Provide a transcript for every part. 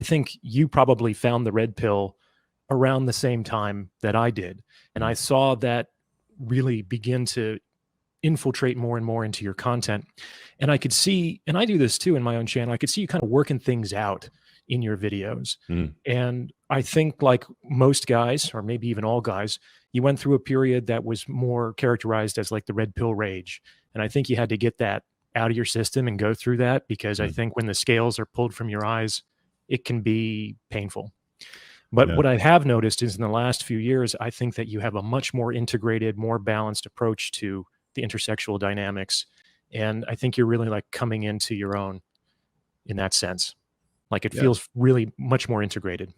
I think you probably found the red pill around the same time that I did. And I saw that really begin to infiltrate more and more into your content. And I could see, and I do this too in my own channel, I could see you kind of working things out in your videos. And I think, like most guys, or maybe even all guys, you went through a period that was more characterized as like the red pill rage. And I think you had to get that out of your system and go through that, because I think when the scales are pulled from your eyes, it can be painful. But what I have noticed is in the last few years, I think that you have a much more integrated, more balanced approach to the intersexual dynamics. And I think you're really like coming into your own in that sense. Like it feels really much more integrated.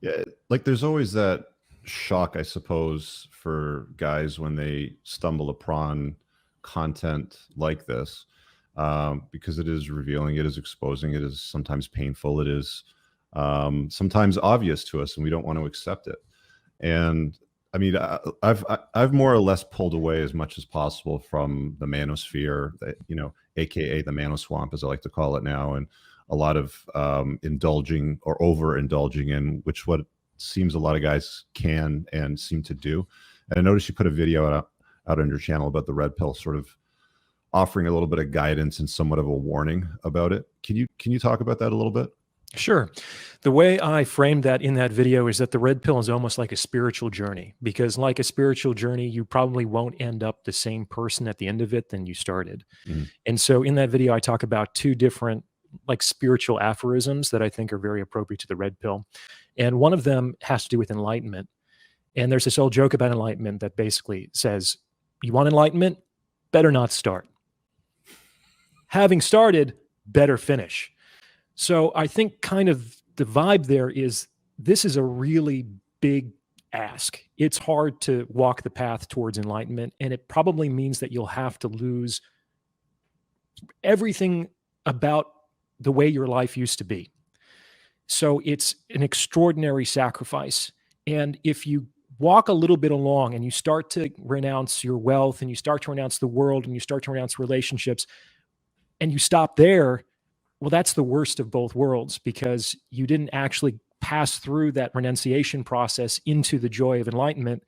Yeah. Like there's always that shock, I suppose, for guys when they stumble upon content like this, because it is revealing, it is exposing, it is sometimes painful, it is sometimes obvious to us, and we don't want to accept it. And I mean, I've more or less pulled away as much as possible from the manosphere, you know, aka the manoswamp, as I like to call it now, and a lot of indulging or overindulging in, which what seems a lot of guys can and seem to do. And I noticed you put a video out on your channel about the red pill, sort of offering a little bit of guidance and somewhat of a warning about it. Can you talk about that a little bit? Sure. The way I framed that in that video is that the red pill is almost like a spiritual journey, because like a spiritual journey, you probably won't end up the same person at the end of it than you started. And so in that video, I talk about two different like spiritual aphorisms that I think are very appropriate to the red pill. And one of them has to do with enlightenment. And there's this old joke about enlightenment that basically says, you want enlightenment? Better not start. Having started, better finish. So I think kind of the vibe there is, this is a really big ask. It's hard to walk the path towards enlightenment, and it probably means that you'll have to lose everything about the way your life used to be. So it's an extraordinary sacrifice. And if you walk a little bit along and you start to renounce your wealth, and you start to renounce the world, and you start to renounce relationships, and you stop there, well, that's the worst of both worlds, because you didn't actually pass through that renunciation process into the joy of enlightenment.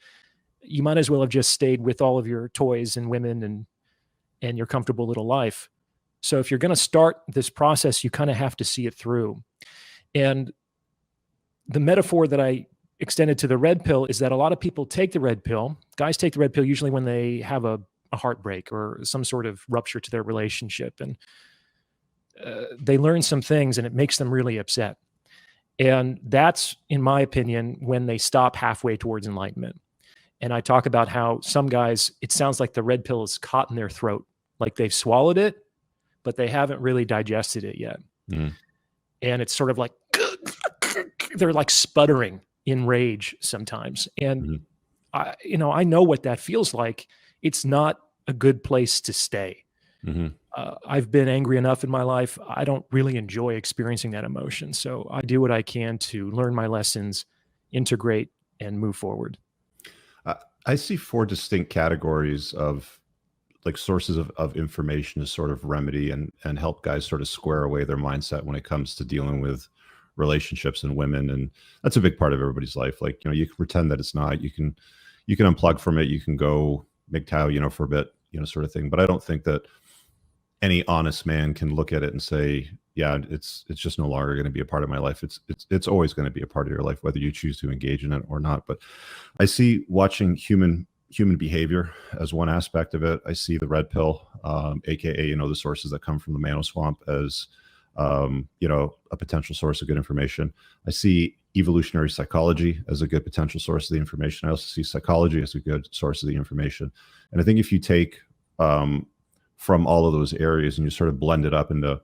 You might as well have just stayed with all of your toys and women and your comfortable little life. So if you're going to start this process, you kind of have to see it through. And the metaphor that I extended to the red pill is that a lot of people take the red pill. Guys take the red pill usually when they have a heartbreak or some sort of rupture to their relationship. And they learn some things and it makes them really upset. And that's, in my opinion, when they stop halfway towards enlightenment. And I talk about how some guys, it sounds like the red pill is caught in their throat, like they've swallowed it, but they haven't really digested it yet. And it's sort of like, they're like sputtering in rage sometimes. And I know what that feels like. It's not a good place to stay. I've been angry enough in my life. I don't really enjoy experiencing that emotion. So I do what I can to learn my lessons, integrate, and move forward. I see 4 distinct categories of like sources of information to sort of remedy and help guys sort of square away their mindset when it comes to dealing with relationships and women. And that's a big part of everybody's life. Like, you can pretend that it's not. You can unplug from it. You can go MGTOW, for a bit, sort of thing. But I don't think that any honest man can look at it and say, yeah, it's just no longer going to be a part of my life. It's always going to be a part of your life, whether you choose to engage in it or not. But I see watching human behavior as one aspect of it. I see the red pill, aka, the sources that come from the manoswamp, as a potential source of good information. I see evolutionary psychology as a good potential source of the information. I also see psychology as a good source of the information. And I think if you take from all of those areas and you sort of blend it up into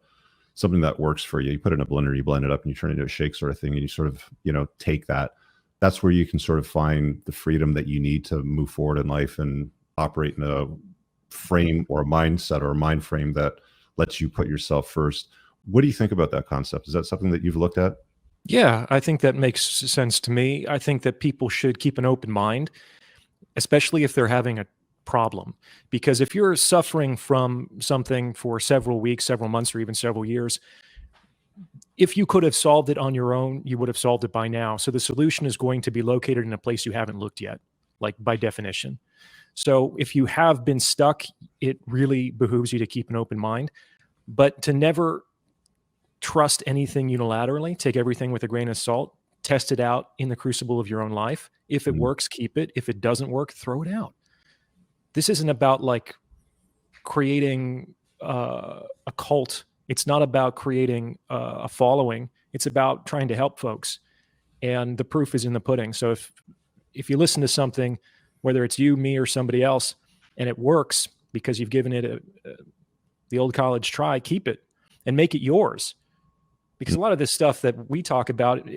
something that works for you, you put it in a blender, you blend it up and you turn it into a shake sort of thing, and you sort of, take that. That's where you can sort of find the freedom that you need to move forward in life and operate in a frame or a mindset or a mind frame that lets you put yourself first. What do you think about that concept? Is that something that you've looked at? Yeah, I think that makes sense to me. I think that people should keep an open mind, especially if they're having a problem. Because if you're suffering from something for several weeks, several months, or even several years, if you could have solved it on your own, you would have solved it by now. So the solution is going to be located in a place you haven't looked yet, like by definition. So if you have been stuck, it really behooves you to keep an open mind, but to never trust anything unilaterally. Take everything with a grain of salt, test it out in the crucible of your own life. If it works, keep it. If it doesn't work, throw it out. This isn't about like creating a cult. It's not about creating a following. It's about trying to help folks. And the proof is in the pudding. So if you listen to something, whether it's you, me, or somebody else, and it works because you've given it the old college try, keep it and make it yours. Because a lot of this stuff that we talk about,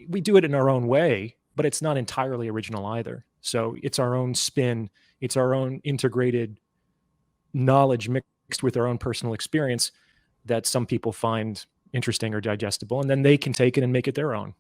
we do it in our own way, but it's not entirely original either. So it's our own spin. It's our own integrated knowledge mixed with our own personal experience that some people find interesting or digestible, and then they can take it and make it their own.